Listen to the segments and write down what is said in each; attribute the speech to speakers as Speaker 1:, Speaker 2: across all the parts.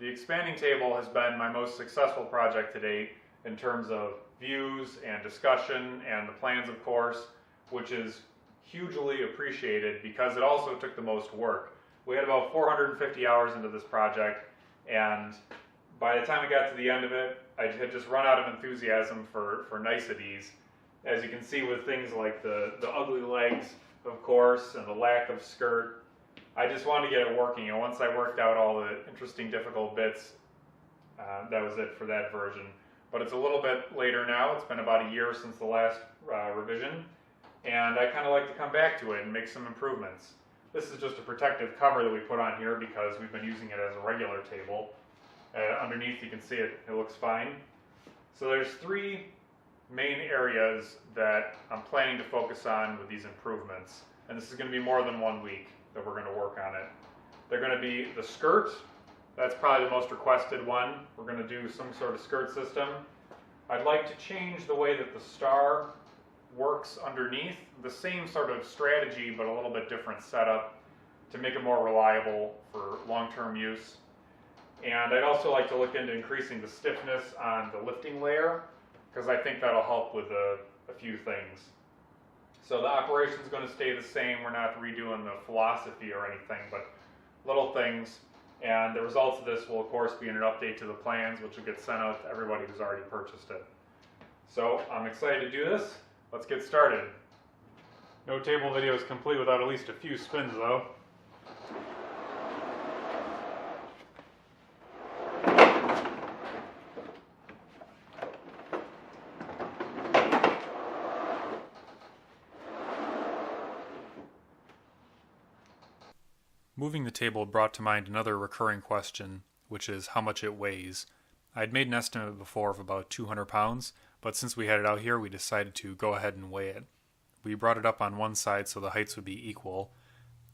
Speaker 1: The expanding table has been my most successful project to date in terms of views and discussion and the plans, of course, which is hugely appreciated because it also took the most work. We had about 450 hours into this project, and by the time I got to the end of it, I had just run out of enthusiasm for niceties. As you can see with things like the ugly legs, of course, and the lack of skirt, I just wanted to get it working, and once I worked out all the interesting, difficult bits, that was it for that version. But it's a little bit later now. It's been about a year since the last revision, and I kind of like to come back to it and make some improvements. This is just a protective cover that we put on here because we've been using it as a regular table. Underneath you can see it looks fine. So there's three main areas that I'm planning to focus on with these improvements, and this is going to be more than 1 week that we're going to work on it. They're going to be the skirt. That's probably the most requested one. We're going to do some sort of skirt system. I'd like to change the way that the star works underneath. The same sort of strategy, but a little bit different setup to make it more reliable for long-term use. And I'd also like to look into increasing the stiffness on the lifting layer, because I think that'll help with a few things. So the operation's going to stay the same. We're not redoing the philosophy or anything, but little things. And the results of this will, of course, be in an update to the plans, which will get sent out to everybody who's already purchased it. So I'm excited to do this. Let's get started. No table video is complete without at least a few spins, though. Moving the table brought to mind another recurring question, which is how much it weighs. I'd made an estimate before of about 200 pounds, but since we had it out here, we decided to go ahead and weigh it. We brought it up on one side so the heights would be equal,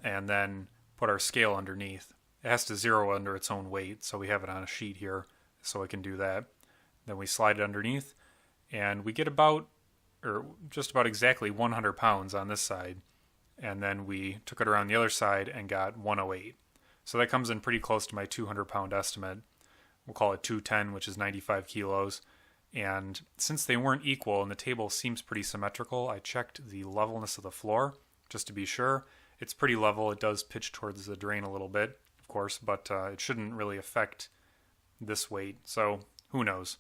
Speaker 1: and then put our scale underneath. It has to zero under its own weight, so we have it on a sheet here, so it can do that. Then we slide it underneath, and we get about, or just about exactly 100 pounds on this side. And then we took it around the other side and got 108. So that comes in pretty close to my 200 pound estimate. We'll call it 210, which is 95 kilos. And since they weren't equal and the table seems pretty symmetrical, I checked the levelness of the floor just to be sure. It's pretty level. It does pitch towards the drain a little bit, of course, but it shouldn't really affect this weight. So who knows?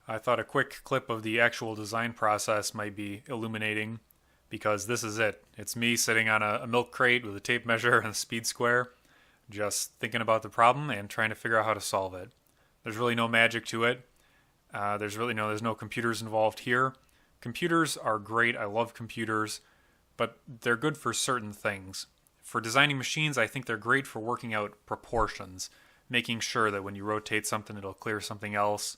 Speaker 1: I thought a quick clip of the actual design process might be illuminating, because this is it. It's me sitting on a milk crate with a tape measure and a speed square, just thinking about the problem and trying to figure out how to solve it. There's really no magic to it. There's no computers involved here. Computers are great. I love computers, but they're good for certain things. For designing machines, I think they're great for working out proportions, making sure that when you rotate something, it'll clear something else,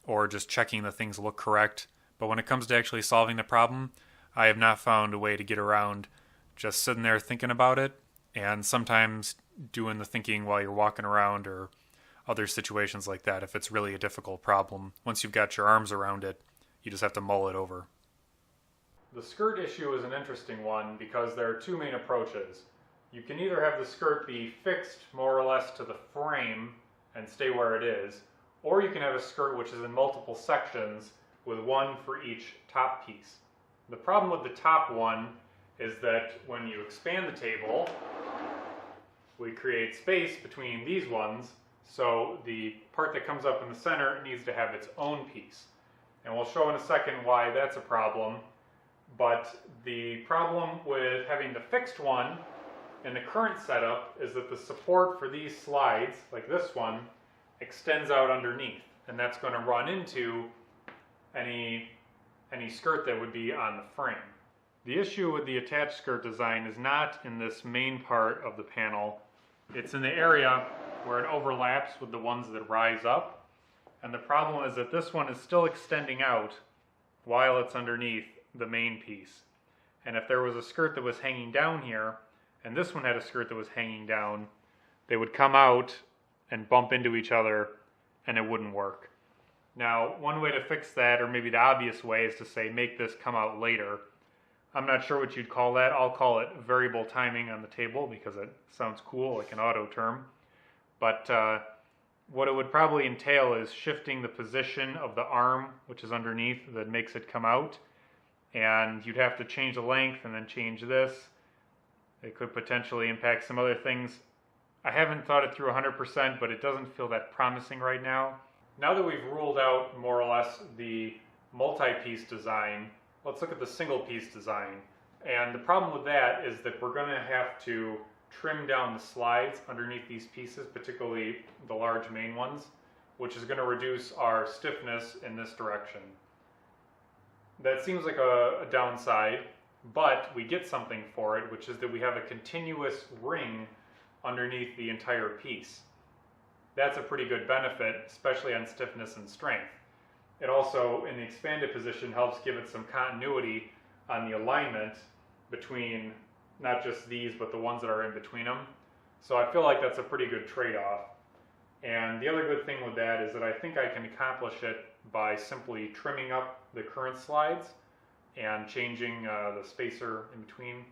Speaker 1: or just checking that things look correct. But when it comes to actually solving the problem, I have not found a way to get around just sitting there thinking about it, and sometimes doing the thinking while you're walking around or other situations like that if it's really a difficult problem. Once you've got your arms around it, you just have to mull it over. The skirt issue is an interesting one because there are two main approaches. You can either have the skirt be fixed more or less to the frame and stay where it is, or you can have a skirt which is in multiple sections with one for each top piece. The problem with the top one is that when you expand the table, we create space between these ones, so the part that comes up in the center needs to have its own piece. And we'll show in a second why that's a problem, but the problem with having the fixed one in the current setup is that the support for these slides, like this one, extends out underneath, and that's going to run into any skirt that would be on the frame. The issue with the attached skirt design is not in this main part of the panel. It's in the area where it overlaps with the ones that rise up. And the problem is that this one is still extending out while it's underneath the main piece. And if there was a skirt that was hanging down here, and this one had a skirt that was hanging down, they would come out and bump into each other, and it wouldn't work. Now, one way to fix that, or maybe the obvious way, is to say make this come out later. I'm not sure what you'd call that. I'll call it variable timing on the table because it sounds cool, like an auto term. But What it would probably entail is shifting the position of the arm, which is underneath, that makes it come out. And you'd have to change the length and then change this. It could potentially impact some other things. I haven't thought it through 100%, but it doesn't feel that promising right now. Now that we've ruled out more or less the multi-piece design, let's look at the single piece design. And the problem with that is that we're going to have to trim down the slides underneath these pieces, particularly the large main ones, which is going to reduce our stiffness in this direction. That seems like a downside, but we get something for it, which is that we have a continuous ring underneath the entire piece. That's a pretty good benefit, especially on stiffness and strength. It also, in the expanded position, helps give it some continuity on the alignment between not just these, but the ones that are in between them. So I feel like that's a pretty good trade-off. And the other good thing with that is that I think I can accomplish it by simply trimming up the current slides and changing the spacer in between,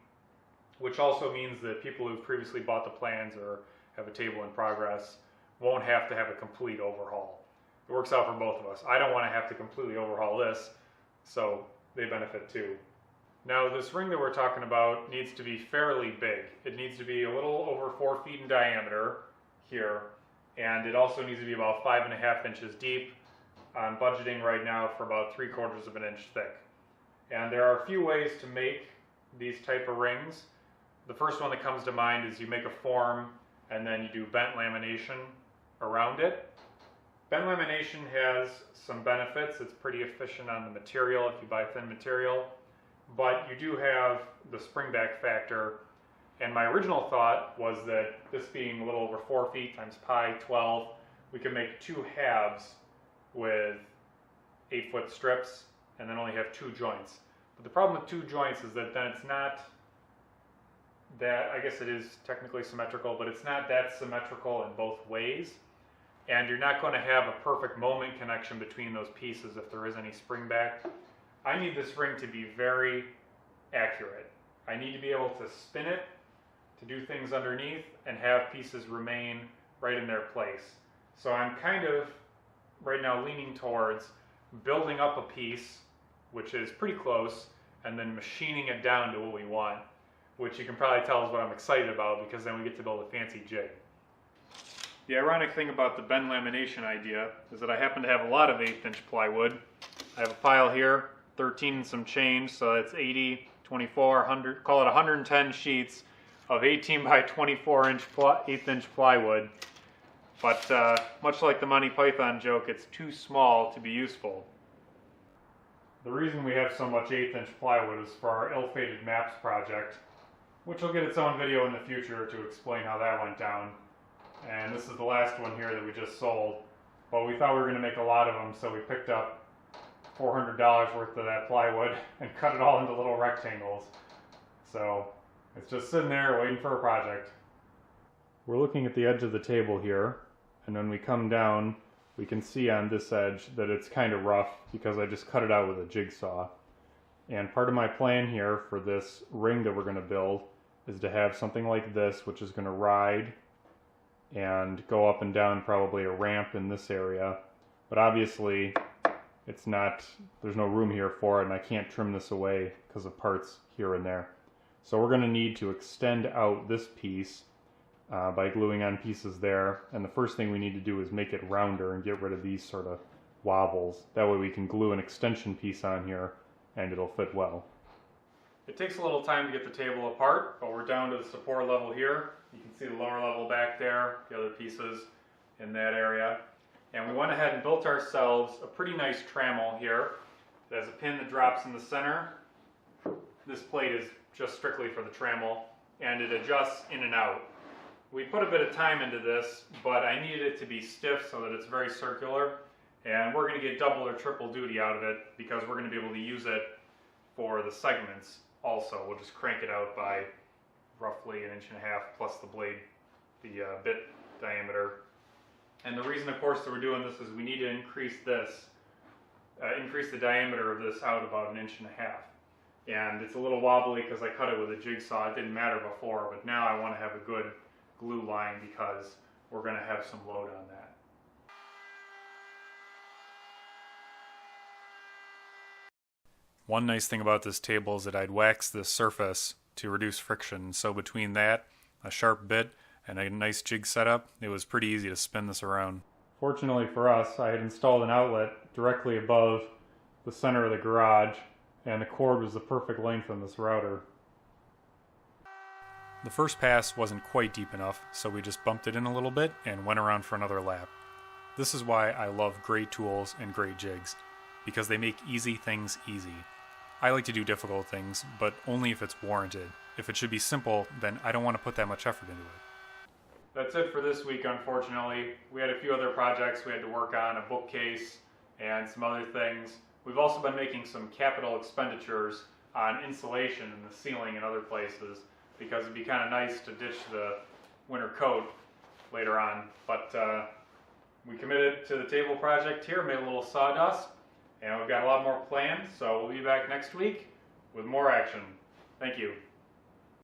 Speaker 1: which also means that people who've previously bought the plans or have a table in progress won't have to have a complete overhaul. It works out for both of us. I don't want to have to completely overhaul this, so they benefit too. Now this ring that we're talking about needs to be fairly big. It needs to be a little over 4 feet in diameter here, and it also needs to be about 5.5 inches deep. I'm budgeting right now for about 3/4 of an inch thick. And there are a few ways to make these type of rings. The first one that comes to mind is you make a form and then you do bent lamination around it. Bent lamination has some benefits. It's pretty efficient on the material if you buy thin material, but you do have the springback factor. And my original thought was that this being a little over 4 feet times pi 12, we could make 2 halves with 8-foot strips and then only have 2 joints. But the problem with 2 joints is that then it's not that, I guess it is technically symmetrical, but it's not that symmetrical in both ways. And you're not going to have a perfect moment connection between those pieces if there is any spring back. I need this ring to be very accurate. I need to be able to spin it, to do things underneath, and have pieces remain right in their place. So I'm kind of right now leaning towards building up a piece, which is pretty close, and then machining it down to what we want, which you can probably tell is what I'm excited about, because then we get to build a fancy jig. The ironic thing about the bend lamination idea is that I happen to have a lot of 1/8 inch plywood. I have a pile here, 13 and some change, so that's 80, 24, 100, call it 110 sheets of 18 by 24 inch 1/8 inch plywood. But much like the Monty Python joke, it's too small to be useful. The reason we have so much 1/8 inch plywood is for our ill-fated maps project, which will get its own video in the future to explain how that went down. And this is the last one here that we just sold. But we thought we were going to make a lot of them, so we picked up $400 worth of that plywood and cut it all into little rectangles. So it's just sitting there waiting for a project. We're looking at the edge of the table here, and when we come down, we can see on this edge that it's kind of rough because I just cut it out with a jigsaw. And part of my plan here for this ring that we're going to build is to have something like this, which is going to ride and go up and down probably a ramp in this area. But obviously it's not, there's no room here for it, and I can't trim this away because of parts here and there. So we're going to need to extend out this piece by gluing on pieces there, and the first thing we need to do is make it rounder and get rid of these sort of wobbles. That way we can glue an extension piece on here and it'll fit well. It takes a little time to get the table apart, but we're down to the support level here. You can see the lower level back there, the other pieces in that area. And we went ahead and built ourselves a pretty nice trammel here. It has a pin that drops in the center. This plate is just strictly for the trammel, and it adjusts in and out. We put a bit of time into this, but I needed it to be stiff so that it's very circular. And we're going to get double or triple duty out of it because we're going to be able to use it for the segments also. We'll just crank it out by roughly 1.5 inches plus the blade, the bit diameter. And the reason, of course, that we're doing this is we need to increase this, increase the diameter of this out about 1.5 inches. And it's a little wobbly because I cut it with a jigsaw. It didn't matter before, but now I want to have a good glue line because we're going to have some load on that. One nice thing about this table is that I'd waxed the surface to reduce friction, so between that, a sharp bit, and a nice jig setup, it was pretty easy to spin this around. Fortunately for us, I had installed an outlet directly above the center of the garage, and the cord was the perfect length on this router. The first pass wasn't quite deep enough, so we just bumped it in a little bit and went around for another lap. This is why I love great tools and great jigs, because they make easy things easy. I like to do difficult things, but only if it's warranted. If it should be simple, then I don't want to put that much effort into it. That's it for this week, unfortunately. We had a few other projects we had to work on, a bookcase and some other things. We've also been making some capital expenditures on insulation in the ceiling and other places, because it'd be kind of nice to ditch the winter coat later on. But we committed to the table project here, made a little sawdust, and we've got a lot more planned, so we'll be back next week with more action. Thank you.